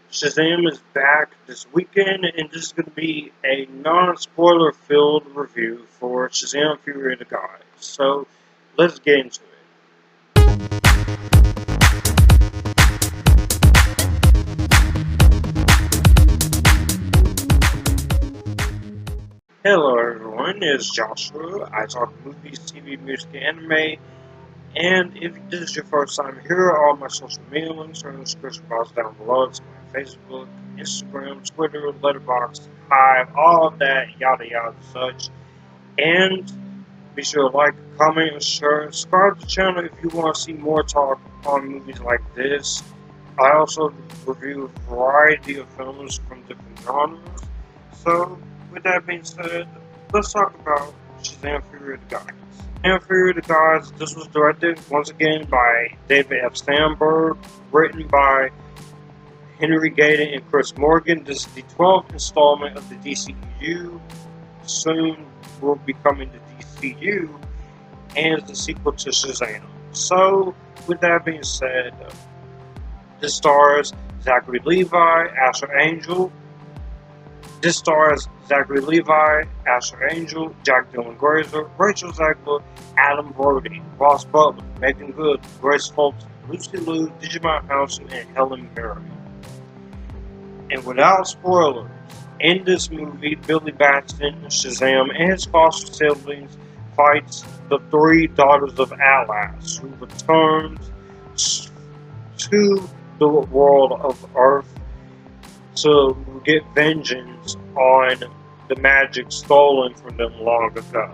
Shazam is back this weekend, and this is going to be a non-spoiler filled review for Shazam Fury of the Gods. So, let's get into it. Hello everyone, it's Joshua. I talk movies, TV, music, and anime. And if this is your first time here, all my social media links are in the description box down below. It's my Facebook, Instagram, Twitter, Letterboxd, Hive, all of that, yada yada such. And be sure to like, comment, and share. And subscribe to the channel if you want to see more talk on movies like this. I also review a variety of films from different genres. So, with that being said, let's talk about Shazam Fury of the Gods. Shazam Fury of the Gods, this was directed once again by David F. Sandberg, written by Henry Gayden and Chris Morgan. This is the 12th installment of the DCEU. Soon will be coming to DCEU, and the sequel to Shazam. So, with that being said, this stars Zachary Levi, Asher Angel. This stars Zachary Levi, Asher Angel, Jack Dylan Grazer, Rachel Zegler, Adam Brody, Ross Butler, Megan Good, Grace Fulton, Lucy Liu, Digimon Houston, and Helen Mirren. And without spoilers, in this movie, Billy Batson, Shazam, and his foster siblings fights the three daughters of Atlas, who returns to the world of Earth to get vengeance on the magic stolen from them long ago.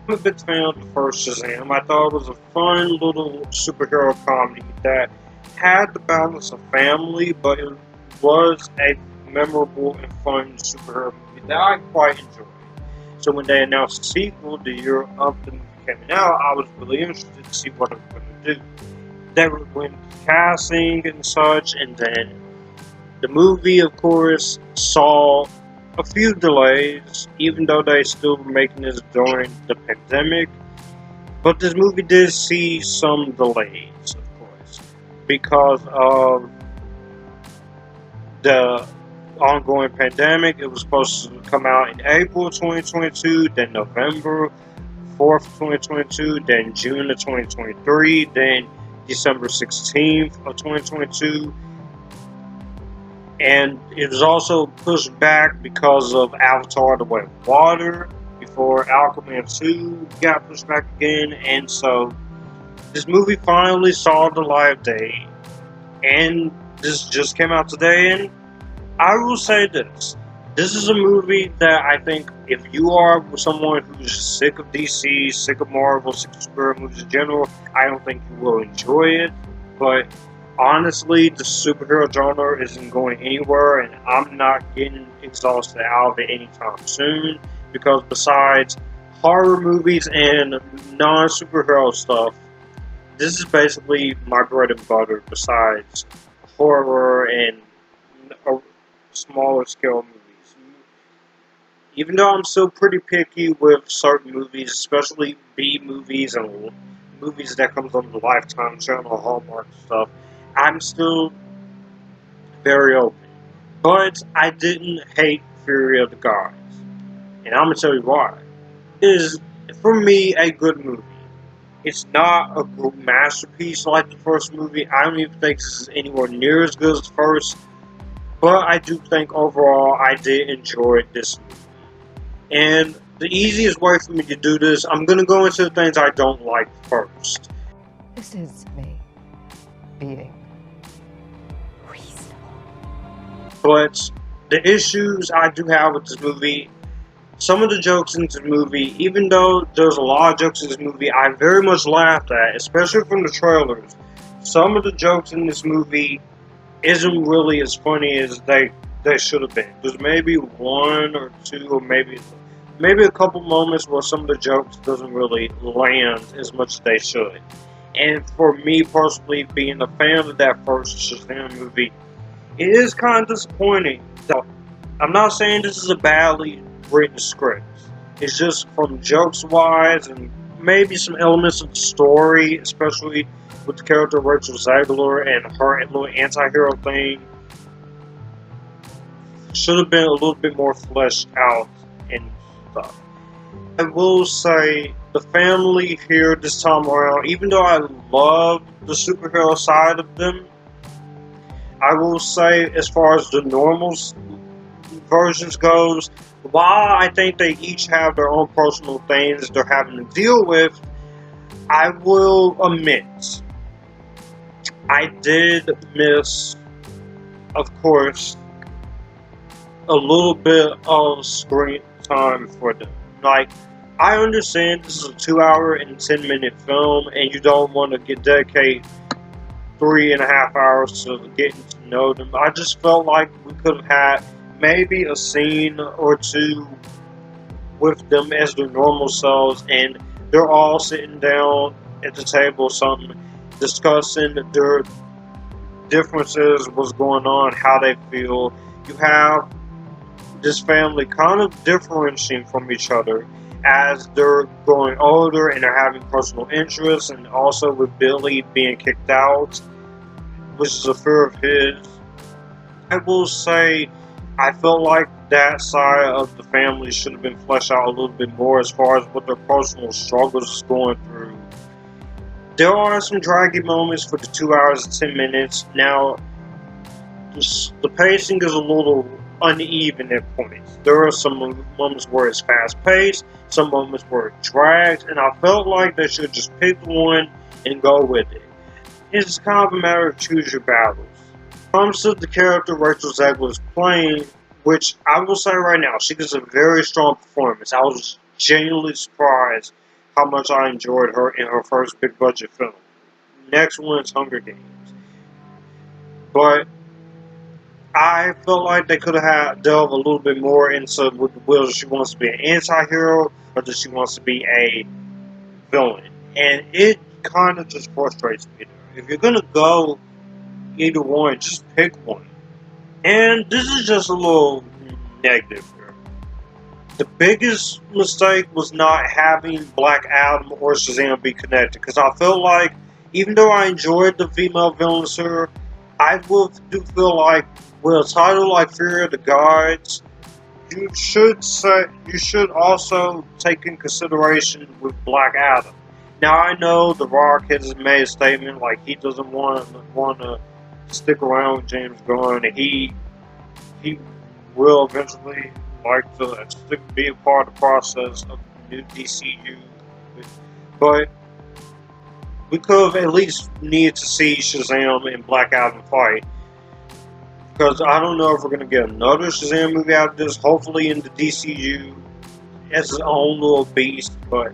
I'm a big fan of the first Shazam. I thought it was a fun little superhero comedy that had the balance of family, but it was a memorable and fun superhero movie that I quite enjoyed. So when they announced the sequel the year of the movie coming out, I was really interested to see what they were going to do. They went to casting and such, and then the movie, of course, saw a few delays, even though they still were making this during the pandemic. But this movie did see some delays, of course, because of the ongoing pandemic. It was supposed to come out in April 2022, then November 4th, 2022, then June of 2023, then December 16th of 2022. And it was also pushed back because of Avatar: The Way of Water, before Aquaman 2 got pushed back again. And so this movie finally saw the light of day, and this just came out today. And I will say this is a movie that I think if you are someone who's sick of DC, sick of Marvel, sick of superhero movies in general, I don't think you will enjoy it. But honestly, the superhero genre isn't going anywhere, and I'm not getting exhausted out of it anytime soon, because besides horror movies and non-superhero stuff, this is basically my bread and butter besides horror and smaller scale movies. Even though I'm still pretty picky with certain movies, especially B movies and movies that comes on the Lifetime channel, Hallmark stuff, I'm still very open. But I didn't hate Fury of the Gods, and I'm going to tell you why. It is, for me, a good movie. It's not a masterpiece like the first movie. I don't even think this is anywhere near as good as the first, but I do think overall I did enjoy this movie. And the easiest way for me to do this, I'm going to go into the things I don't like first. This is me being reasonable. But the issues I do have with this movie, some of the jokes in this movie, even though there's a lot of jokes in this movie I very much laughed at, especially from the trailers, some of the jokes in this movie isn't really as funny as they should have been. There's maybe one or two, or maybe a couple moments where some of the jokes doesn't really land as much as they should. And for me personally, being a fan of that first Shazam movie, it is kind of disappointing. So, I'm not saying this is a badly written script. It's just from jokes wise and maybe some elements of the story, especially with the character Rachel Zegler and her little anti-hero thing. should have been a little bit more fleshed out and stuff. I will say the family here this time around, even though I love the superhero side of them, I will say as far as the normal versions goes, while I think they each have their own personal things they're having to deal with, I will admit I did miss, of course, a little bit of screen time for them. Like, I understand this is a 2 hour and 10-minute film, and you don't want to dedicate 3.5 hours to getting to know them. I just felt like we could have had maybe a scene or two with them as their normal selves, and they're all sitting down at the table or something, discussing their differences, what's going on, how they feel. You have this family kind of differentiating from each other as they're growing older and they're having personal interests, and also with Billy being kicked out, which is a fear of his. I will say I felt like that side of the family should have been fleshed out a little bit more as far as what their personal struggles is going through. There are some draggy moments for the 2 hours and 10 minutes. Now, the pacing is a little uneven at points. There are some moments where it's fast paced, some moments where it drags, and I felt like they should just pick one and go with it. It's kind of a matter of choose your battles. When it comes to the character Rachel Zegler is playing, which I will say right now, she gives a very strong performance. I was genuinely surprised how much I enjoyed her in her first big budget film. Next one is Hunger Games. But I felt like they could have delved a little bit more into whether she wants to be an anti-hero or does she wants to be a villain. And it kind of just frustrates me. If you're going to go either one, just pick one. And this is just a little negative here. The biggest mistake was not having Black Adam or Shazam be connected, because I felt like, even though I enjoyed the female villains here, I do feel like with a title like Fear of the Gods, you should also take in consideration with Black Adam. Now I know The Rock has made a statement like he doesn't want to stick around with James Gunn, and he will eventually like to be a part of the process of the new DCEU. But we could have at least needed to see Shazam and Black Adam fight. Because I don't know if we're going to get another Shazam movie out of this, hopefully in the DCU as its own little beast, but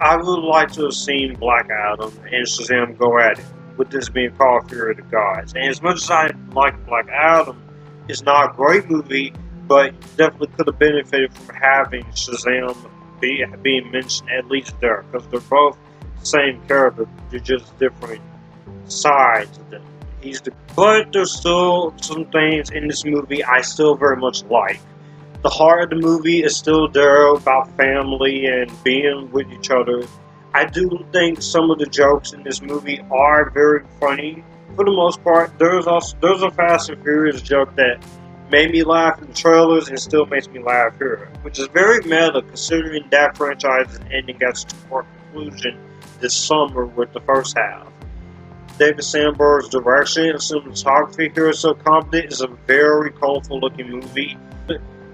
I would like to have seen Black Adam and Shazam go at it, with this being called Fear of the Gods. And as much as I like Black Adam, it's not a great movie, but definitely could have benefited from having Shazam being mentioned at least there, because they're both the same character, they're just different sides of them. But there's still some things in this movie I still very much like. The heart of the movie is still there about family and being with each other. I do think some of the jokes in this movie are very funny. For the most part, there's a Fast and Furious joke that made me laugh in the trailers and still makes me laugh here, which is very meta considering that franchise is ending at a two-part conclusion this summer with the first half. David Sandberg's direction and cinematography here is so competent. It's a very colorful looking movie.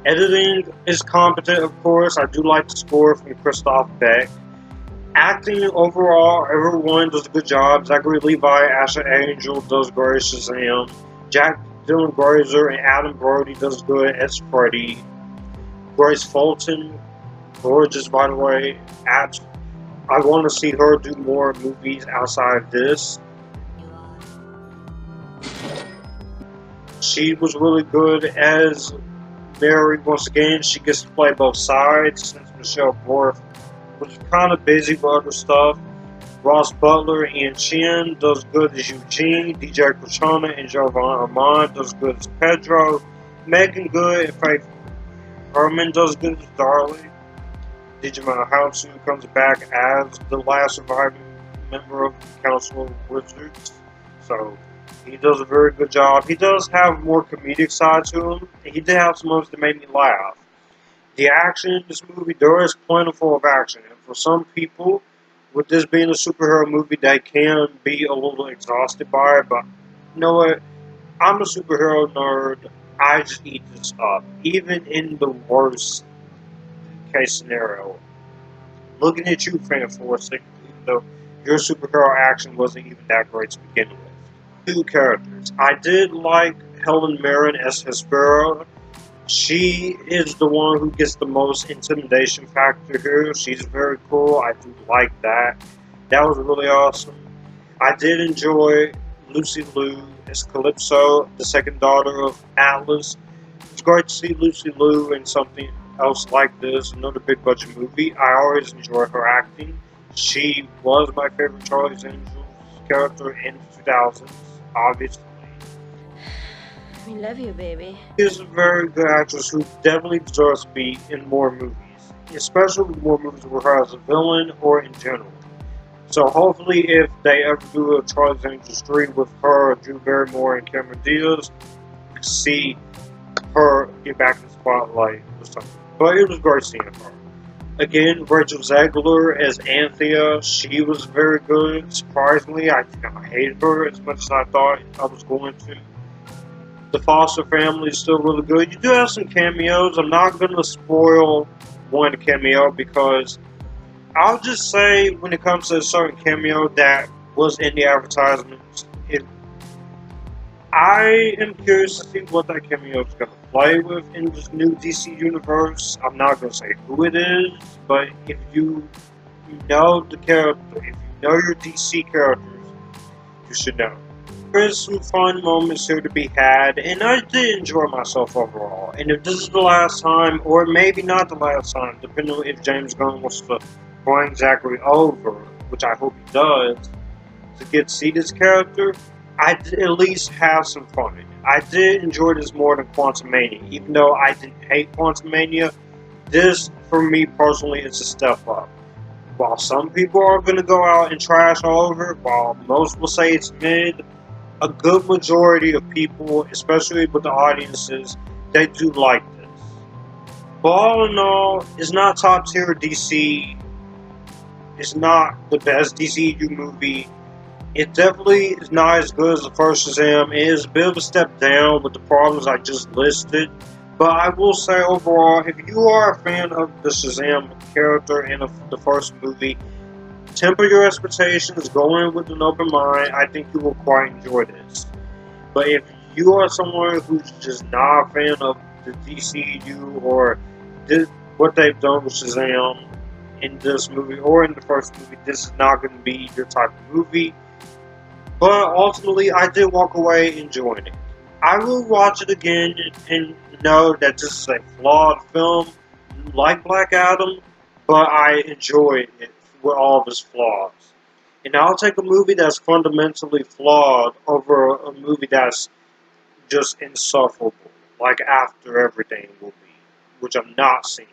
Editing is competent, of course. I do like the score from Christoph Beck. Acting overall, everyone does a good job. Zachary Levi, Asher Angel does great as Shazam. Jack Dylan Grazer and Adam Brody does good as Freddy. Grace Fulton, gorgeous by the way. I want to see her do more movies outside of this. She was really good as Mary. Once again, she gets to play both sides since Michelle Borth was kind of busy with other stuff. Ross Butler and Chin does good as Eugene. DJ Krishna and Jovan Armand does good as Pedro. Megan Good and Faith Herman does good as Darlie. Digimon House comes back as the last surviving member of the Council of Wizards. So He does a very good job. He does have more comedic side to him. He did have some moments that made me laugh. The action in this movie, there is plentiful of action. And for some people, with this being a superhero movie, they can be a little exhausted by it. But you know what? I'm a superhero nerd. I just eat this up. Even in the worst case scenario. Looking at you, Fan Force, even though your superhero action wasn't even that great to begin with. Two characters. I did like Helen Mirren as Hespera. She is the one who gets the most intimidation factor here. She's very cool. I do like that. That was really awesome. I did enjoy Lucy Liu as Calypso, the second daughter of Atlas. It's great to see Lucy Liu in something else like this, another big budget movie. I always enjoy her acting. She was my favorite Charlie's Angels character in the 2000s, obviously. We love you, baby. She is a very good actress who definitely deserves to be in more movies, especially more movies with her as a villain or in general. So hopefully if they ever do a Charlie's Angels 3 with her, Drew Barrymore, and Cameron Diaz, we can see her get back in the spotlight or something. But it was great seeing her. Again, Rachel Zegler as Anthea, she was very good. Surprisingly, I did not hate her as much as I thought I was going to. The Foster family is still really good. You do have some cameos. I'm not going to spoil one cameo because I'll just say when it comes to a certain cameo that was in the advertisements, I am curious to see what that cameo is going to play with in this new DC universe. I'm not going to say who it is, but if you know the character, if you know your DC characters, you should know. There's some fun moments here to be had, and I did enjoy myself overall. And if this is the last time, or maybe not the last time, depending on if James Gunn wants to bring Zachary over, which I hope he does, to get to see this character, I did at least have some fun. I did enjoy this more than Quantumania. Even though I didn't hate Quantumania, this, for me personally, is a step up. While some people are going to go out and trash all over it, while most will say it's mid, a good majority of people, especially with the audiences, they do like this. But all in all, it's not top tier DC. It's not the best DCEU movie. It definitely is not as good as the first Shazam. It is a bit of a step down with the problems I just listed. But I will say overall, if you are a fan of the Shazam character in the first movie, temper your expectations, go in with an open mind. I think you will quite enjoy this. But if you are someone who's just not a fan of the DCU or what they've done with Shazam in this movie or in the first movie, this is not going to be your type of movie. But ultimately, I did walk away enjoying it. I will watch it again and know that this is a flawed film, like Black Adam, but I enjoyed it with all of its flaws. And I'll take a movie that's fundamentally flawed over a movie that's just insufferable, like After Everything will be, which I'm not seeing.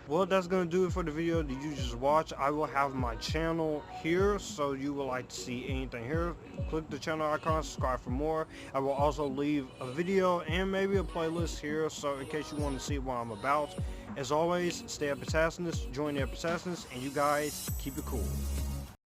Well, that's going to do it for the video that you just watched. I will have my channel here, so you will like to see anything here. Click the channel icon, subscribe for more. I will also leave a video and maybe a playlist here, so in case you want to see what I'm about. As always, stay Epictasticness, join the Epictasticness, and you guys keep it cool.